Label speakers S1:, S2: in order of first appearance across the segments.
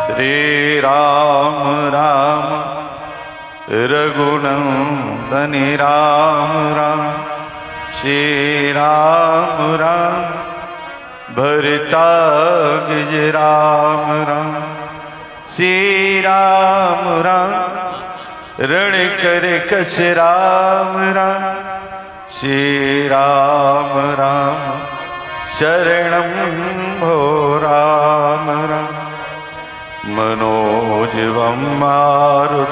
S1: श्री राम राम रघुनंदन राम राम श्री राम राम भरतागिज राम राम श्री राम राम रण कर कस राम राम श्री राम राम शरणं भो राम राम मनोजवं मारुतोल्वेगं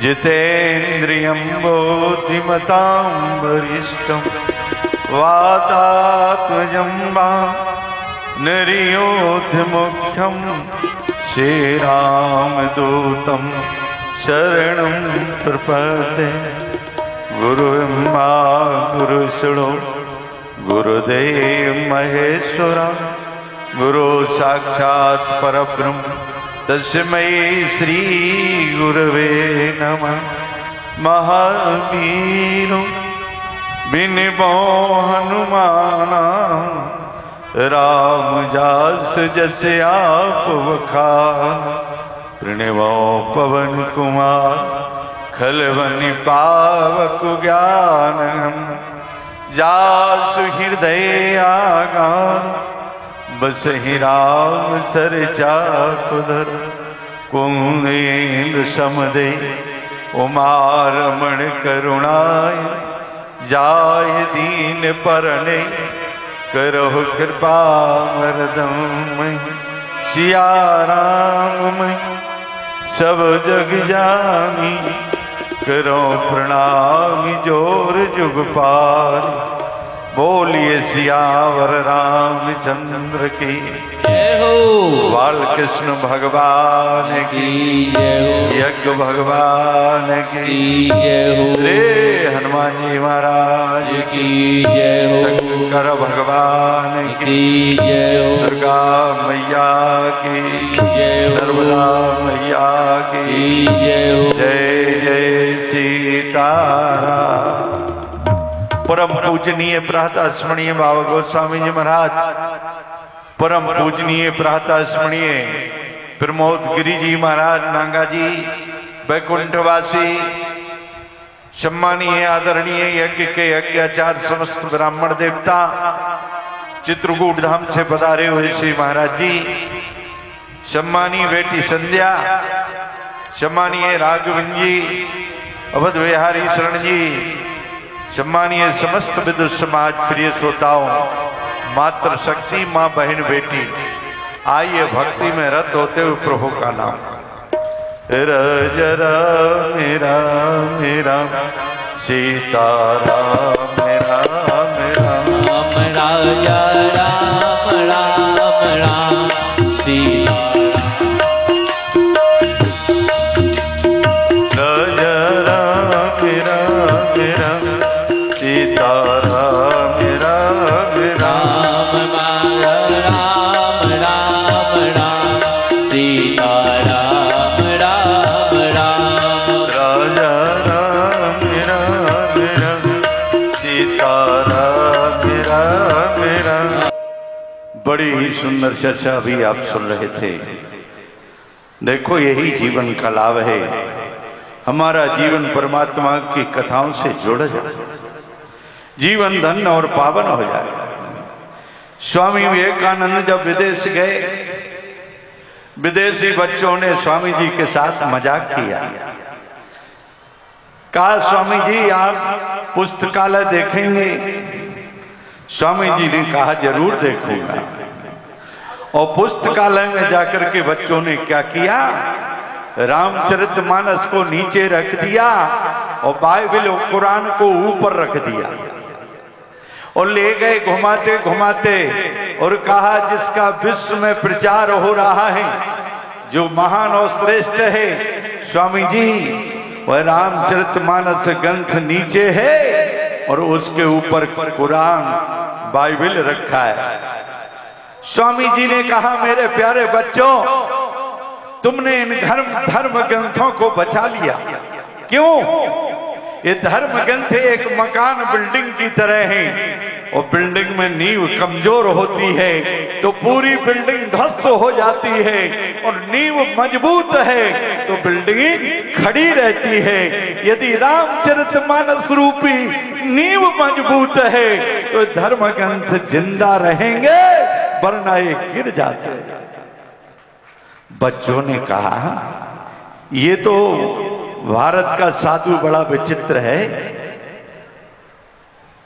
S1: जितेन्द्रियं बुद्धिमतां वरिष्ठं वातात्मजं नरियोधमुख्यं श्रीरामदूतं शरणं प्रपद्ये गुरुब्रह्मा गुरुविष्णु गुरुदेव महेश्वरा गुरु साक्षात् परब्रह्म तस्मै श्री गुरवे नमः। महावीरो बिनबो हनुमाना राम जास जस आप वखाना प्रणवो पवन कुमार खलवनि पावक ज्ञान जासु हृदय आगान बसहि राम सर चापधर कुंदेन्द्र समदे उमारमण करुणाय जाय दीन परने करहु कृपा वरदम सिया राम सब जग जानी करो प्रणाम जोर जुग पार बोलिए सियावर रामचंद्र की
S2: जय हो।
S1: बाल कृष्ण भगवान की
S2: जय हो।
S1: यज्ञ भगवान की
S2: जय हो।
S1: श्री हनुमान जी महाराज
S2: की जय हो।
S1: शंकर भगवान की
S2: जय हो।
S1: दुर्गा मैया की
S2: जय हो।
S1: नर्मदा मैया की
S2: जय हो।
S1: जय जय सीताराम। परम पूजनीय प्रातः स्मरणीय बाबा गोस्वामी जी महाराज, परम पूजनीय प्रातः स्मरणीय प्रमोद गिरी जी महाराज नांगा जी, वैकुंठवासी सम्मानीय आदरणीय यज्ञ के यज्ञाचार्य समस्त ब्राह्मण देवता चित्रकूट धाम से पधारे हुए श्री महाराज जी, सम्मानीय बेटी संध्या, सम्मानीय राघवन जी, अवध विहारी शरण जी, सम्मानीय समस्त विदुर समाज प्रिय श्रोताओं, मातृ शक्ति माँ बहन बेटी, आइए भक्ति में रत होते हुए प्रभु का नाम रज मेरा मेरा सीताराम मेरा मेरा
S2: राम राजा राम राम राम सीता
S1: रज मेरा मेरा सीताराम मेरा मेरा
S2: राम राम राम राम सीता राम राम राम
S1: राजा राम मेरा मेरा सीताराम मेरा मेरा। बड़ी ही सुंदर चर्चा भी आप सुन रहे थे। देखो यही जीवन का लाभ है, हमारा जीवन परमात्मा की कथाओं से जुड़ जाए, जीवन धन और पावन हो जाए। स्वामी विवेकानंद जब विदेश गए, विदेशी बच्चों ने स्वामी जी के साथ मजाक किया, कहा स्वामी जी आप पुस्तकालय देखेंगे? स्वामी जी ने कहा जरूर देखूंगा। और पुस्तकालय में जाकर के बच्चों ने क्या किया, रामचरितमानस को नीचे रख दिया और बाइबल और कुरान को ऊपर रख दिया और ले गए घुमाते घुमाते और कहा जिसका विश्व में प्रचार हो रहा है, जो महान और श्रेष्ठ है स्वामी जी, वह रामचरितमानस ग्रंथ नीचे है और उसके ऊपर कुरान बाइबल रखा है। स्वामी जी ने कहा मेरे प्यारे बच्चों, तुमने इन धर्म ग्रंथों को बचा लिया। क्यों? ये धर्म ग्रंथ एक मकान बिल्डिंग की तरह है, और बिल्डिंग में नींव कमजोर होती है तो पूरी बिल्डिंग ध्वस्त हो जाती है, और नींव मजबूत है तो बिल्डिंग खड़ी रहती है। यदि रामचरितमानस रूपी नींव मजबूत है तो धर्म ग्रंथ जिंदा रहेंगे, वरना ये गिर जाते हैं। बच्चों ने कहा ये तो भारत का साधु बड़ा विचित्र है,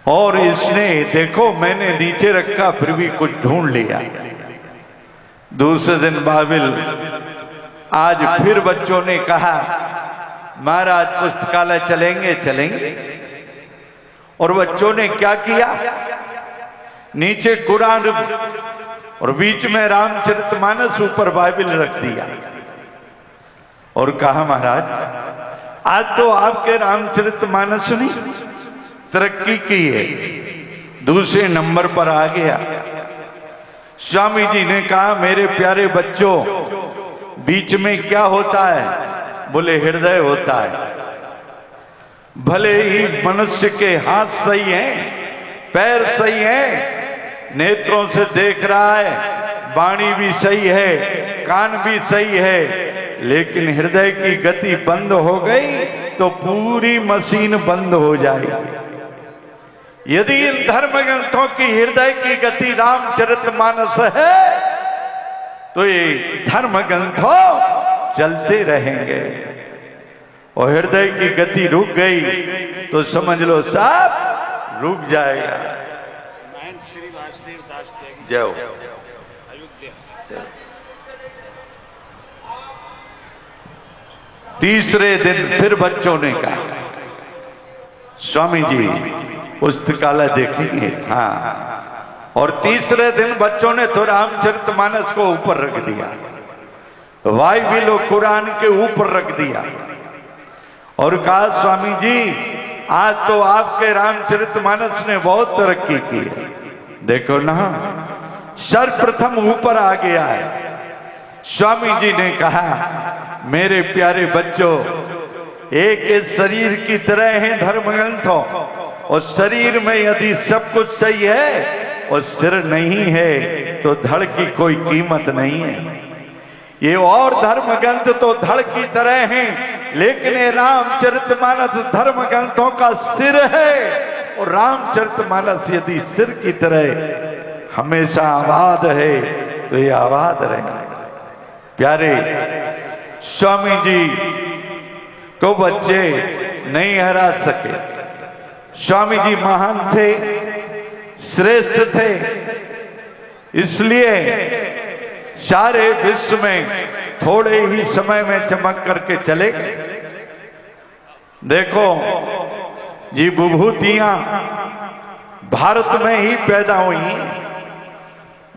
S1: और इसने देखो मैंने नीचे रखा फिर भी कुछ ढूंढ लिया। दूसरे दिन बाबिल आज फिर बच्चों ने कहा महाराज पुस्तकालय चलेंगे चलेंगे। और बच्चों ने क्या किया, नीचे कुरान और बीच में रामचरितमानस, ऊपर बाइबल रख दिया और कहा महाराज आज तो आपके रामचरितमानस ने तरक्की की है, दूसरे नंबर पर आ गया। स्वामी जी ने कहा मेरे प्यारे बच्चों बीच में क्या होता है? बोले हृदय होता है। भले ही मनुष्य के हाथ सही हैं, पैर सही हैं, नेत्रों से देख रहा है, वाणी भी सही है, कान भी सही है, लेकिन हृदय की गति बंद हो गई तो पूरी मशीन बंद हो जाएगी। यदि इन धर्म ग्रंथों की हृदय की गति रामचरितमानस है तो ये धर्म ग्रंथों चलते रहेंगे, और हृदय की गति रुक गई तो समझ लो सब रुक जाएगा।
S3: श्री वासुदेव दास
S1: जाओ
S3: अयोध्या।
S1: तीसरे दिन फिर बच्चों ने कहा स्वामी जी पुस्तकालय देखेंगे? हाँ। और तीसरे दिन बच्चों ने तो रामचरितमानस को ऊपर रख दिया, बाइबिल और कुरान के ऊपर रख दिया और कहा स्वामी जी आज तो आपके रामचरितमानस ने बहुत तरक्की की है। देखो ना सर्वप्रथम ऊपर आ गया है। स्वामी जी ने कहा मेरे प्यारे बच्चों एक इस शरीर की तरह है धर्म ग्रंथों, और शरीर में यदि सब कुछ सही है और सिर नहीं है तो धड़ की कोई कीमत नहीं है। ये और धर्म ग्रंथ तो धड़ की तरह हैं, लेकिन ये रामचरितमानस धर्म ग्रंथों का सिर है, और रामचरितमानस यदि सिर की तरह हमेशा आबाद है तो ये आबाद रहे। प्यारे स्वामी जी को बच्चे नहीं हरा सके। स्वामी जी महान थे, श्रेष्ठ थे, इसलिए सारे विश्व में थोड़े ही समय में चमक करके चले। देखो जी विभूतियां भारत में ही पैदा हुई,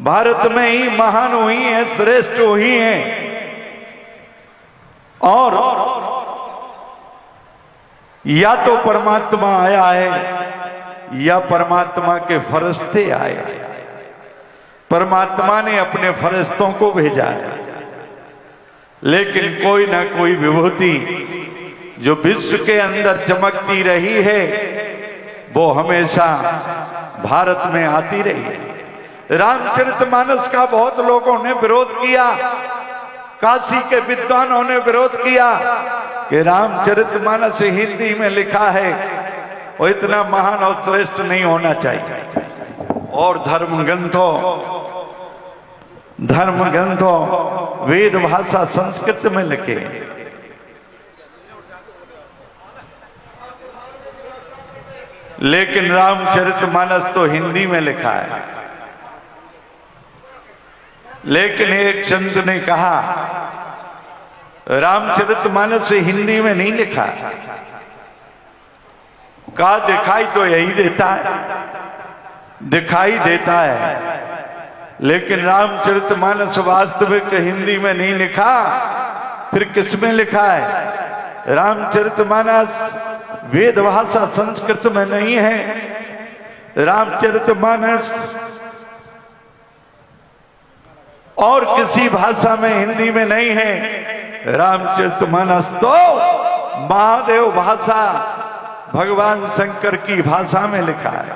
S1: भारत में ही महान हुई हैं, श्रेष्ठ हुई हैं, और या तो परमात्मा आया है या परमात्मा के फरिश्ते आए। परमात्मा ने अपने फरिश्तों को भेजा है, लेकिन कोई ना कोई विभूति जो विश्व के अंदर चमकती रही है वो हमेशा भारत में आती रही है। रामचरितमानस का बहुत लोगों ने विरोध किया, काशी के विद्वानों ने विरोध किया कि रामचरितमानस हिंदी में लिखा है और इतना महान और श्रेष्ठ नहीं होना चाहिए, और धर्म ग्रंथों वेद भाषा संस्कृत में लिखे। लेकिन रामचरितमानस तो हिंदी में लिखा है। लेकिन एक संत ने कहा रामचरितमानस हिंदी में नहीं लिखा। कहा दिखाई तो यही देता है, दिखाई देता है, लेकिन रामचरितमानस वास्तविक हिंदी में नहीं लिखा, फिर किस में लिखा है? रामचरितमानस वेद भाषा संस्कृत में नहीं है। रामचरितमानस और किसी भाषा में हिंदी में नहीं है। रामचरितमानस तो महादेव भाषा भगवान शंकर की भाषा में लिखा है।